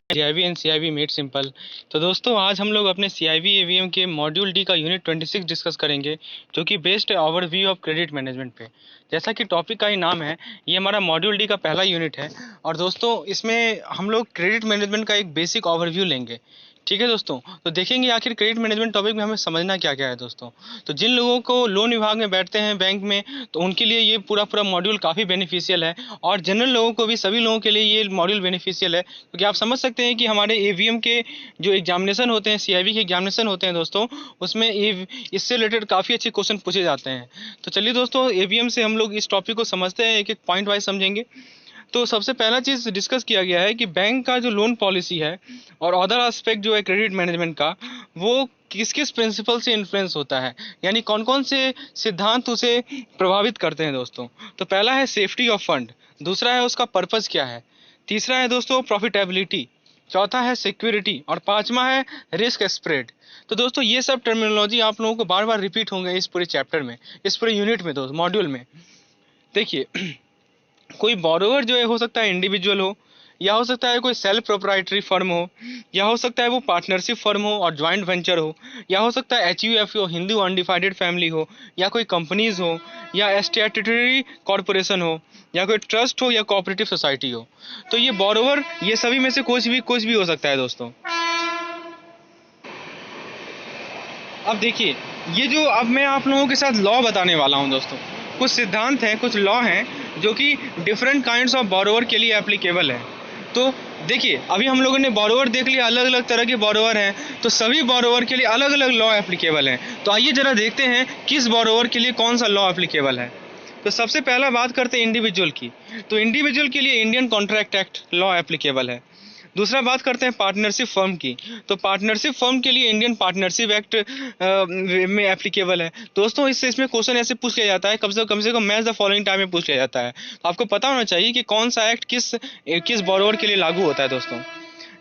सीआईवी and सीआईवी made simple. तो दोस्तों आज हम लोग अपने सीआईवी एवीएम के मॉड्यूल डी का यूनिट 26 डिस्कस करेंगे, जो कि बेस्ड है ओवरव्यू ऑफ क्रेडिट मैनेजमेंट पे। जैसा कि टॉपिक का ही नाम है, ये हमारा मॉड्यूल डी का पहला यूनिट है। और दोस्तों इसमें हम लोग क्रेडिट मैनेजमेंट का एक बेसिक ओवरव्यू लेंगे। ठीक है दोस्तों, तो देखेंगे आखिर क्रेडिट मैनेजमेंट टॉपिक में हमें समझना क्या क्या है दोस्तों। तो जिन लोगों को लोन विभाग में बैठते हैं बैंक में, तो उनके लिए ये पूरा मॉड्यूल काफ़ी बेनिफिशियल है। और जनरल लोगों को भी, सभी लोगों के लिए ये मॉड्यूल बेनिफिशियल है, क्योंकि आप समझ सकते हैं कि हमारे एवीएम के जो एग्जामिनेशन होते हैं, सीआईवी के एग्जामिनेशन होते हैं दोस्तों, उसमें इससे रिलेटेड काफ़ी अच्छे क्वेश्चन पूछे जाते हैं। तो चलिए दोस्तों, एवीएम से हम लोग इस टॉपिक को समझते हैं, एक एक पॉइंट वाइज समझेंगे। तो सबसे पहला चीज़ डिस्कस किया गया है कि बैंक का जो लोन पॉलिसी है और अदर एस्पेक्ट जो है क्रेडिट मैनेजमेंट का, वो किस किस प्रिंसिपल से इन्फ्लुएंस होता है, यानी कौन कौन से सिद्धांत उसे प्रभावित करते हैं दोस्तों। तो पहला है सेफ्टी ऑफ फंड, दूसरा है उसका पर्पज़ क्या है, तीसरा है दोस्तों प्रॉफिटेबिलिटी, चौथा है सिक्योरिटी, और पांचवा है रिस्क स्प्रेड। तो दोस्तों ये सब टर्मिनोलॉजी आप लोगों को बार बार रिपीट होंगे इस पूरे चैप्टर में, इस पूरे यूनिट में, दोस्त मॉड्यूल में। देखिए, कोई बोरोवर जो है हो सकता है इंडिविजुअल हो, या हो सकता है कोई सेल्फ प्रोप्राइटरी फर्म हो, या हो सकता है वो पार्टनरशिप फर्म हो और जॉइंट वेंचर हो, या हो सकता है एचयूएफ हो, हिंदू अनडिवाइडेड फैमिली हो, या कोई कंपनीज हो, या स्टैट्यूटरी कॉरपोरेशन हो, या कोई ट्रस्ट हो, या कोऑपरेटिव सोसाइटी हो। तो ये बोरोवर, ये सभी में से कुछ भी हो सकता है दोस्तों। अब देखिए, ये जो अब मैं आप लोगों के साथ लॉ बताने वाला हूँ दोस्तों, कुछ सिद्धांत हैं, कुछ लॉ हैं जो कि डिफरेंट काइंड्स ऑफ बोरोवर के लिए एप्लीकेबल है। तो देखिए, अभी हम लोगों ने बोरोवर देख लिया, अलग अलग तरह के बोरोवर हैं, तो सभी बोरोवर के लिए अलग अलग लॉ एप्लीकेबल हैं। तो आइए जरा देखते हैं किस बोरोवर के लिए कौन सा लॉ एप्लीकेबल है। तो सबसे पहला बात करते हैं इंडिविजुअल की। तो इंडिविजुअल के लिए Indian contract act law applicable है। दूसरा बात करते हैं पार्टनरशिप फर्म की। तो पार्टनरशिप फर्म के लिए इंडियन पार्टनरशिप एक्ट में एप्लीकेबल है दोस्तों। इसमें क्वेश्चन ऐसे पूछ लिया जाता है, कम से कम मैच द फॉलोइंग टाइम में पूछ लिया जाता है। तो आपको पता होना चाहिए कि कौन सा एक्ट किस किस बोरोवर के लिए लागू होता है दोस्तों।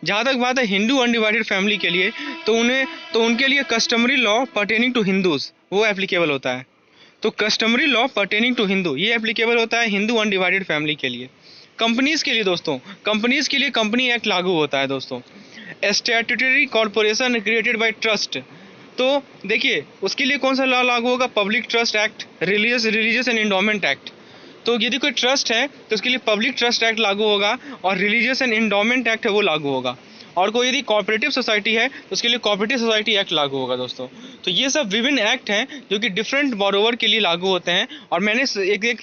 जहाँ तक बात है हिंदू अनडिवाइडेड फैमिली के लिए, तो उनके लिए customary law pertaining to Hindus वो एप्लीकेबल होता है। तो customary law pertaining to Hindu ये एप्लीकेबल होता है हिंदू अनडिवाइडेड फैमिली के लिए। कंपनीज के लिए दोस्तों, कंपनीज के लिए कंपनी एक्ट लागू होता है दोस्तों। Statutory corporation created by trust, तो देखिए उसके लिए कौन सा लॉ लागू होगा, public trust act, religious and endowment act. तो यदि कोई ट्रस्ट है तो उसके लिए पब्लिक ट्रस्ट एक्ट लागू होगा, और रिलीजियस एंड एंडोमेंट एक्ट है वो लागू होगा। और कोई यदि कॉर्पोरेटिव सोसाइटी है तो उसके लिए कॉर्पोरेटिव सोसाइटी एक्ट लागू होगा दोस्तों। तो ये सब विभिन्न एक्ट हैं जो कि डिफरेंट बोरोवर के लिए लागू होते हैं, और मैंने एक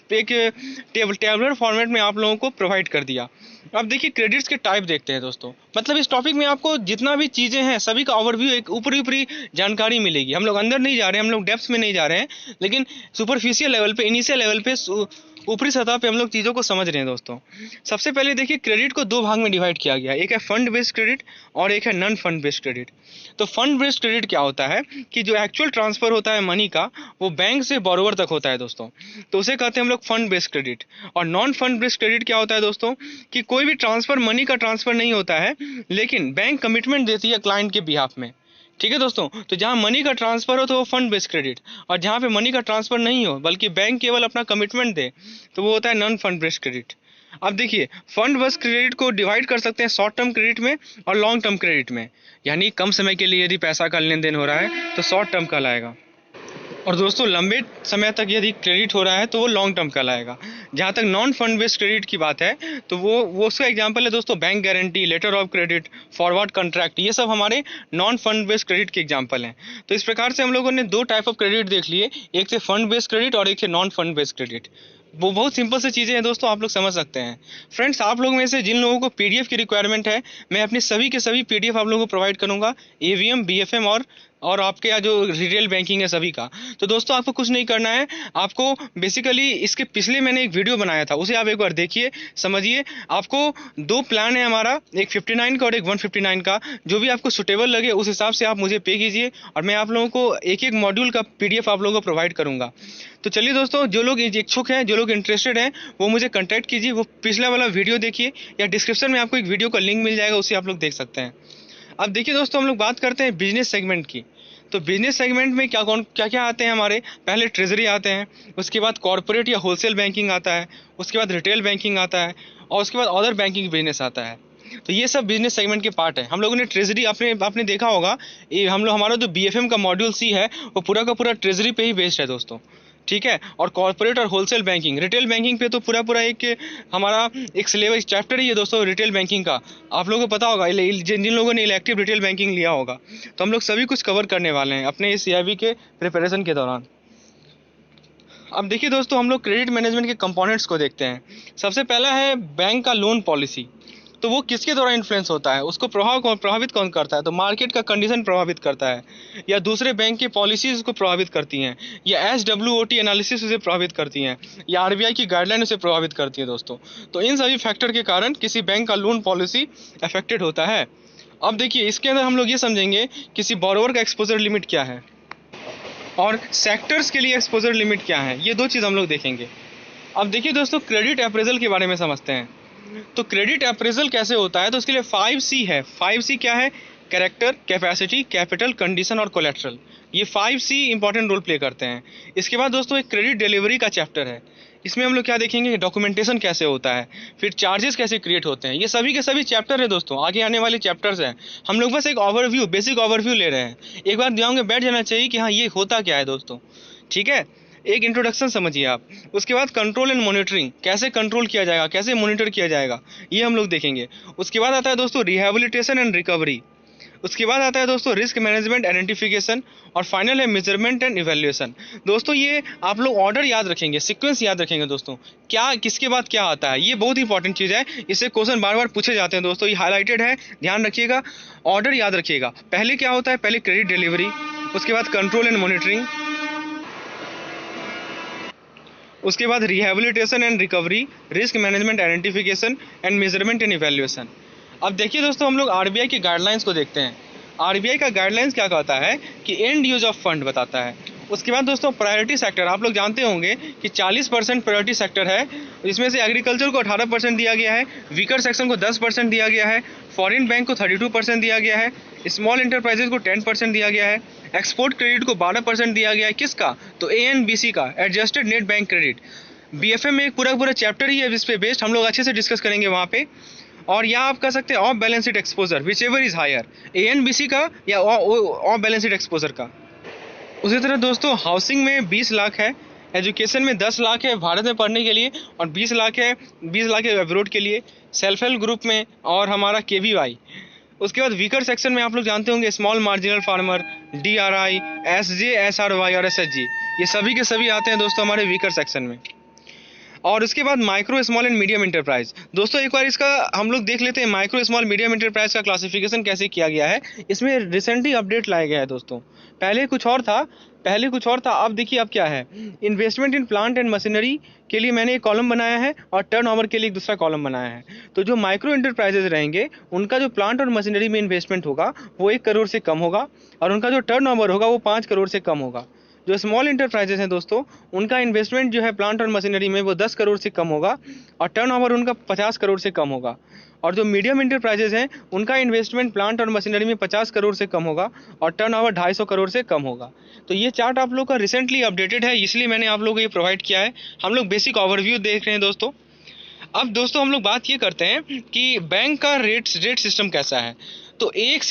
टेबलर फॉर्मेट में आप लोगों को प्रोवाइड कर दिया। अब देखिए क्रेडिट्स के टाइप देखते हैं दोस्तों। मतलब इस टॉपिक में आपको जितना भी चीज़ें हैं सभी का ओवरव्यू, एक ऊपरी ऊपरी जानकारी मिलेगी। हम लोग अंदर नहीं जा रहे हैं, हम लोग डेप्थ में नहीं जा रहे हैं, लेकिन सुपरफिशियल लेवल पे, इनिशियल लेवल पे, ऊपरी सतह पे हम लोग चीज़ों को समझ रहे हैं दोस्तों। सबसे पहले देखिए, क्रेडिट को दो भाग में डिवाइड किया गया है, एक है फंड बेस्ड क्रेडिट और एक है नॉन फंड बेस्ड क्रेडिट। तो फंड बेस्ड क्रेडिट क्या होता है कि जो एक्चुअल ट्रांसफर होता है मनी का, वो बैंक से बोरोवर तक होता है दोस्तों, तो उसे कहते हैं हम लोग फंड बेस्ड क्रेडिट। और नॉन फंड बेस्ड क्रेडिट क्या होता है दोस्तों, कि कोई भी ट्रांसफर, मनी का ट्रांसफर नहीं होता है, लेकिन बैंक कमिटमेंट देती है क्लाइंट के बिहाफ में। ठीक है दोस्तों, तो जहाँ मनी का ट्रांसफर हो तो वो फंड बेस्ड क्रेडिट, और जहाँ पे मनी का ट्रांसफर नहीं हो बल्कि बैंक केवल अपना कमिटमेंट दे, तो वो होता है नॉन फंड बेस्ड क्रेडिट। अब देखिए, फंड बेस्ड क्रेडिट को डिवाइड कर सकते हैं शॉर्ट टर्म क्रेडिट में और लॉन्ग टर्म क्रेडिट में। यानी कम समय के लिए यदि पैसा का लेन देन हो रहा है तो शॉर्ट टर्म कहलाएगा, और दोस्तों लंबे समय तक यदि क्रेडिट हो रहा है तो वो लॉन्ग टर्म कहलाएगा। जहाँ तक नॉन फंड बेस्ड क्रेडिट की बात है, तो वो उसका एग्जांपल है दोस्तों bank guarantee, letter of credit, forward contract, ये सब हमारे नॉन फंड बेस्ड क्रेडिट के एग्जांपल हैं। तो इस प्रकार से हम लोगों ने दो टाइप ऑफ क्रेडिट देख लिए, एक से फंड बेस्ड क्रेडिट और एक से नॉन फंड बेस्ड क्रेडिट। वो बहुत सिंपल से चीज़ें हैं दोस्तों, आप लोग समझ सकते हैं। फ्रेंड्स, आप लोग में से जिन लोगों को पीडीएफ की रिक्वायरमेंट है, मैं अपनी सभी के सभी पीडीएफ आप लोगों को प्रोवाइड करूंगा, एवीएम, बीएफएम और आपके यहाँ जो रिटेल बैंकिंग है सभी का। तो दोस्तों आपको कुछ नहीं करना है, आपको बेसिकली इसके पिछले मैंने एक वीडियो बनाया था, उसे आप एक बार देखिए, समझिए। आपको दो प्लान है हमारा, एक 59 का और एक 159 का, जो भी आपको सुटेबल लगे उस हिसाब से आप मुझे पे कीजिए, और मैं आप लोगों को एक एक मॉड्यूल का पीडीएफ आप लोगों को प्रोवाइड करूँगा। तो चलिए दोस्तों, जो लोग इच्छुक हैं, जो लोग इंटरेस्टेड हैं, वो मुझे कॉन्टैक्ट कीजिए, वो पिछला वाला वीडियो देखिए, या डिस्क्रिप्शन में आपको एक वीडियो का लिंक मिल जाएगा, उसे आप लोग देख सकते हैं। अब देखिए दोस्तों, हम लोग बात करते हैं बिजनेस सेगमेंट की। तो बिजनेस सेगमेंट में क्या क्या आते हैं हमारे, पहले ट्रेजरी आते हैं, उसके बाद कॉर्पोरेट या होलसेल बैंकिंग आता है, उसके बाद रिटेल बैंकिंग आता है, और उसके बाद अदर बैंकिंग बिजनेस आता है। तो ये सब बिजनेस सेगमेंट के पार्ट है। हम लोगों ने ट्रेजरी आपने देखा होगा, ये हमारा जो BFM का मॉड्यूल सी है वो पूरा का पूरा ट्रेजरी पे ही बेस्ड है दोस्तों, ठीक है। और कॉर्पोरेट और होलसेल बैंकिंग, रिटेल बैंकिंग पे तो पूरा एक हमारा एक सिलेबस चैप्टर ही है दोस्तों रिटेल बैंकिंग का। आप लोगों को पता होगा, जिन लोगों ने इलेक्टिव रिटेल बैंकिंग लिया होगा, तो हम लोग सभी कुछ कवर करने वाले हैं अपने इस CIB के प्रिपरेशन के दौरान। अब देखिए दोस्तों, हम लोग क्रेडिट मैनेजमेंट के कंपोनेंट्स को देखते हैं। सबसे पहला है बैंक का लोन पॉलिसी। तो वो किसके द्वारा इन्फ्लुएंस होता है, उसको प्रभावित कौन करता है? तो मार्केट का कंडीशन प्रभावित करता है, या दूसरे बैंक की पॉलिसीज उसको प्रभावित करती हैं, या SWOT एनालिसिस उसे प्रभावित करती हैं, या RBI की गाइडलाइन उसे प्रभावित करती है दोस्तों। तो इन सभी फैक्टर के कारण किसी बैंक का लोन पॉलिसी अफेक्टेड होता है। अब देखिए, इसके अंदर हम लोग ये समझेंगे किसी बोरोवर का एक्सपोजर लिमिट क्या है और सेक्टर्स के लिए एक्सपोजर लिमिट क्या है, ये दो चीज़ हम लोग देखेंगे। अब देखिए दोस्तों, क्रेडिट अप्रेजल के बारे में समझते हैं। तो क्रेडिट अप्रेजल कैसे होता है, तो उसके लिए 5C है। 5C क्या है? कैरेक्टर, कैपेसिटी, कैपिटल, कंडीशन और कोलेट्रल। ये 5C इंपॉर्टेंट रोल प्ले करते हैं। इसके बाद दोस्तों एक क्रेडिट डिलीवरी का चैप्टर है। इसमें हम लोग क्या देखेंगे, डॉक्यूमेंटेशन कैसे होता है, फिर चार्जेस कैसे क्रिएट होते हैं। ये सभी के सभी चैप्टर है दोस्तों, आगे आने वाले चैप्टर्स हैं। हम लोग बस एक ओवरव्यू, बेसिक ओवरव्यू ले रहे हैं। एक बार दिमाग में बैठ जाना चाहिए कि हाँ ये होता क्या है दोस्तों, ठीक है। एक इंट्रोडक्शन समझिए आप। उसके बाद कंट्रोल एंड मॉनिटरिंग, कैसे कंट्रोल किया जाएगा, कैसे मॉनिटर किया जाएगा, ये हम लोग देखेंगे। उसके बाद आता है दोस्तों रिहेबिलिटेशन एंड रिकवरी। उसके बाद आता है दोस्तों रिस्क मैनेजमेंट आइडेंटिफिकेशन, और फाइनल है मेजरमेंट एंड इवैल्यूएशन। दोस्तों ये आप लोग ऑर्डर याद रखेंगे, सीक्वेंस याद रखेंगे दोस्तों, क्या किसके बाद क्या आता है, ये बहुत इंपॉर्टेंट चीज़ है। इससे क्वेश्चन बार बार पूछे जाते हैं दोस्तों, ये हाईलाइटेड है, ध्यान रखिएगा, ऑर्डर याद रखिएगा। पहले क्या होता है, पहले क्रेडिट डिलीवरी, उसके बाद कंट्रोल एंड मॉनिटरिंग, उसके बाद rehabilitation and recovery, risk management identification and measurement and evaluation. अब देखिए दोस्तों, हम लोग RBI की गाइडलाइंस को देखते हैं। RBI का गाइडलाइंस क्या कहता है कि एंड यूज ऑफ फंड बताता है। उसके बाद दोस्तों प्रायोरिटी सेक्टर, आप लोग जानते होंगे कि 40% प्रायोरिटी सेक्टर है, जिसमें से एग्रीकल्चर को 18% दिया गया है, वीकर सेक्शन को 10% दिया गया है, फॉरेन बैंक को 32% दिया गया है, स्मॉल इंटरप्राइजेज को 10% दिया गया है, एक्सपोर्ट क्रेडिट को 12% दिया गया है। किसका? तो ANBC का, adjusted net bank credit. BFM में एक पूरा चैप्टर ही है जिस पे बेस्ड, हम लोग अच्छे से डिस्कस करेंगे वहाँ पे। और यहाँ आप कह सकते हैं off balance sheet exposure, whichever is higher, ANBC का या ऑफ बैलेंस शीट एक्सपोजर का। उसी तरह दोस्तों हाउसिंग में 20 लाख है, एजुकेशन में 10 लाख है भारत में पढ़ने के लिए, और 20 लाख है अब्रोड के लिए, सेल्फ हेल्प ग्रुप में, और हमारा KVY। उसके बाद वीकर सेक्शन में आप लोग जानते होंगे small marginal farmer, DRI, SJ, SRY और SHG, ये सभी के सभी आते हैं दोस्तों हमारे वीकर सेक्शन में। और उसके बाद micro small and medium enterprise. दोस्तों एक बार इसका हम लोग देख लेते हैं, माइक्रो स्मॉल मीडियम इंटरप्राइज का क्लासिफिकेशन कैसे किया गया है। इसमें रिसेंटली अपडेट लाया गया है दोस्तों, पहले कुछ और था, अब देखिए अब क्या है। Investment in plant and machinery के लिए मैंने एक कॉलम बनाया है, और टर्नओवर के लिए एक दूसरा कॉलम बनाया है। तो जो माइक्रो इंटरप्राइजेज रहेंगे, उनका जो प्लांट और मशीनरी में इन्वेस्टमेंट होगा वो 1 करोड़ से कम होगा, और उनका जो टर्नओवर होगा वो 5 करोड़ से कम होगा। जो स्मॉल इंटरप्राइजेज हैं दोस्तों, उनका इन्वेस्टमेंट जो है प्लांट और मशीनरी में वो 10 करोड़ से कम होगा, और टर्नओवर उनका 50 करोड़ से कम होगा। और जो मीडियम इंटरप्राइजेज हैं, उनका इन्वेस्टमेंट प्लांट और मशीनरी में 50 करोड़ से कम होगा, और टर्नओवर 250 करोड़ से कम होगा। तो ये चार्ट आप लोग का रिसेंटली अपडेटेड है, इसलिए मैंने आप लोगों को ये प्रोवाइड किया है। हम लोग बेसिक ओवरव्यू देख रहे हैं दोस्तों। अब दोस्तों हम लोग बात ये करते हैं कि बैंक का रेट सिस्टम कैसा है। तो 1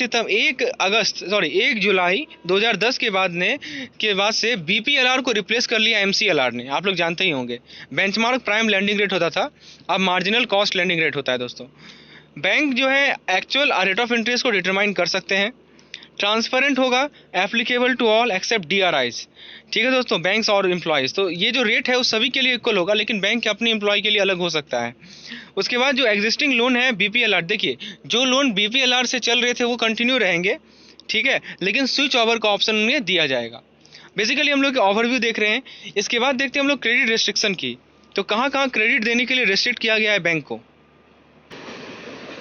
जुलाई 2010 के बाद से BPLR को रिप्लेस कर लिया MCLR ने। आप लोग जानते ही होंगे, बेंचमार्क प्राइम लैंडिंग रेट होता था, अब मार्जिनल कॉस्ट लैंडिंग रेट होता है दोस्तों। बैंक जो है एक्चुअल रेट ऑफ इंटरेस्ट को डिटरमाइन कर सकते हैं, ट्रांसपेरेंट होगा, applicable to all except DRIs, ठीक है दोस्तों, बैंक्स और एम्प्लॉयज़। तो ये जो रेट है वो सभी के लिए इक्वल होगा, लेकिन बैंक के अपने एम्प्लॉय के लिए अलग हो सकता है। उसके बाद जो एग्जिस्टिंग लोन है BPLR, देखिए जो लोन BPLR से चल रहे थे वो कंटिन्यू रहेंगे, ठीक है, लेकिन स्विच ओवर का ऑप्शन उन्हें दिया जाएगा। बेसिकली हम लोग ओवरव्यू देख रहे हैं। इसके बाद देखते हैं हम लोग क्रेडिट रिस्ट्रिक्शन की। तो कहाँ कहाँ क्रेडिट देने के लिए रिस्ट्रिक्ट किया गया है बैंक को।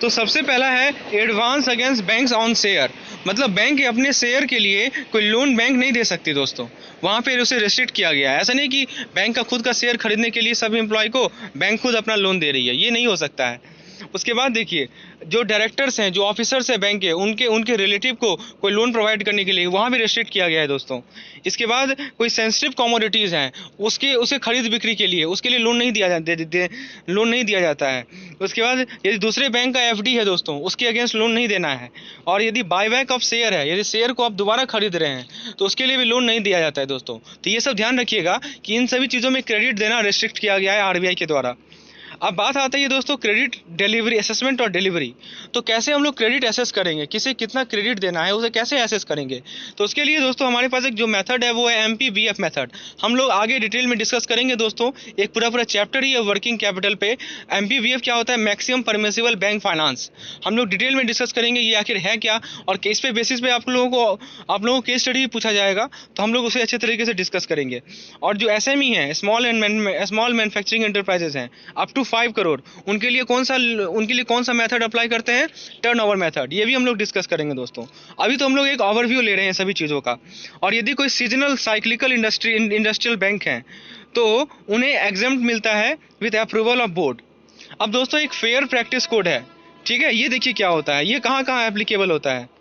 तो सबसे पहला है advance against banks on share, मतलब बैंक अपने शेयर के लिए कोई लोन बैंक नहीं दे सकती दोस्तों, वहाँ पे उसे रिस्ट्रिक्ट किया गया है। ऐसा नहीं कि बैंक का खुद का शेयर खरीदने के लिए सभी एम्प्लॉय को बैंक खुद अपना लोन दे रही है, ये नहीं हो सकता है। उसके बाद देखिए जो डायरेक्टर्स हैं, जो ऑफिसर्स हैं बैंक के, उनके उनके रिलेटिव को कोई लोन प्रोवाइड करने के लिए वहाँ भी रेस्ट्रिक्ट किया गया है दोस्तों। इसके बाद कोई सेंसिटिव कमोडिटीज़ हैं, उसके खरीद बिक्री के लिए उसके लिए लोन नहीं दिया जाता है। उसके बाद यदि दूसरे बैंक का एफडी है दोस्तों, उसके अगेंस्ट लोन नहीं देना है। और यदि बायबैक ऑफ शेयर है, यदि शेयर को आप दोबारा खरीद रहे हैं तो उसके लिए भी लोन नहीं दिया जाता है दोस्तों। तो ये सब ध्यान रखिएगा कि इन सभी चीज़ों में क्रेडिट देना रेस्ट्रिक्ट किया गया है आरबीआई के द्वारा। अब बात आता है दोस्तों क्रेडिट डिलीवरी असेसमेंट और डिलीवरी। तो कैसे हम लोग क्रेडिट असेस करेंगे, किसे कितना क्रेडिट देना है उसे कैसे असेस करेंगे। तो उसके लिए दोस्तों हमारे पास एक जो मेथड है वो है MPBF मेथड। हम लोग आगे डिटेल में डिस्कस करेंगे दोस्तों, एक पूरा चैप्टर ही है वर्किंग कैपिटल पे। MPBF क्या होता है, मैक्सिमम परमिसिबल बैंक फाइनेंस। हम लोग डिटेल में डिस्कस करेंगे ये आखिर है क्या, और केस पे बेसिस पे आप लोगों को केस स्टडी पूछा जाएगा तो हम लोग उसे अच्छे तरीके से डिस्कस करेंगे। और जो SME है, स्मॉल मैन्युफैक्चरिंग एंटरप्राइजेज हैं अप टू 5 करोड़, उनके लिए कौन सा मेथड अप्लाई करते हैं, टर्नओवर मेथड। ये भी हम लोग डिस्कस करेंगे दोस्तों। अभी तो हम लोग एक ओवरव्यू ले रहे हैं सभी चीज़ों का। और यदि कोई सीजनल साइक्लिकल इंडस्ट्रियल बैंक हैं तो उन्हें एग्जम्प्ट मिलता है विद अप्रूवल ऑफ बोर्ड। अब दोस्तों एक फेयर प्रैक्टिस कोड है, ठीक है, ये देखिए क्या होता है, ये कहाँ कहाँ एप्लीकेबल होता है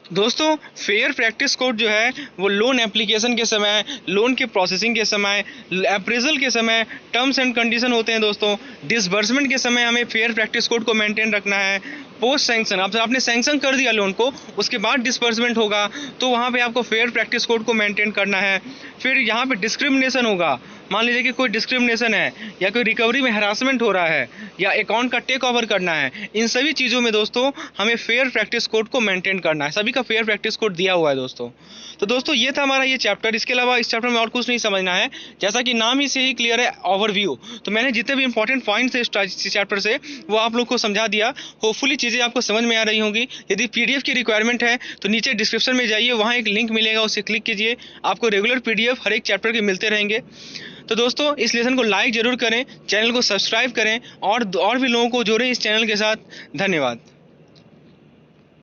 दोस्तों। फेयर प्रैक्टिस कोड जो है वो लोन एप्लीकेशन के समय, लोन के प्रोसेसिंग के समय, अप्रेजल के समय टर्म्स एंड कंडीशन होते हैं दोस्तों। डिसबर्समेंट के समय हमें फेयर प्रैक्टिस कोड को मेंटेन रखना है। पोस्ट सैंक्शन, आपने सैंक्शन कर दिया लोन को, उसके बाद डिसबर्समेंट होगा तो वहाँ पे आपको फेयर प्रैक्टिस कोड को मेंटेन करना है। फिर यहाँ पे डिस्क्रिमिनेशन होगा, मान लीजिए कि कोई डिस्क्रिमिनेशन है या कोई रिकवरी में हरासमेंट हो रहा है या अकाउंट का टेक ओवर करना है, इन सभी चीज़ों में दोस्तों हमें फेयर प्रैक्टिस कोड को मेंटेन करना है। सभी का फेयर प्रैक्टिस कोड दिया हुआ है दोस्तों। तो दोस्तों ये था हमारा ये चैप्टर। इसके अलावा इस चैप्टर में और कुछ नहीं समझना है, जैसा कि नाम ही से ही क्लियर है, ओवरव्यू। तो मैंने जितने भी इंपॉर्टेंट पॉइंट्स है इस चैप्टर से वो आप लोग को समझा दिया। होपफुली चीज़ें आपको समझ में आ रही होंगी। यदि PDF की रिक्वायरमेंट है तो नीचे डिस्क्रिप्शन में जाइए, वहाँ एक लिंक मिलेगा, उसे क्लिक कीजिए, आपको रेगुलर PDF हर एक चैप्टर के मिलते रहेंगे। तो दोस्तों इस लेसन को लाइक जरूर करें, चैनल को सब्सक्राइब करें और भी लोगों को जोड़ें इस चैनल के साथ। धन्यवाद।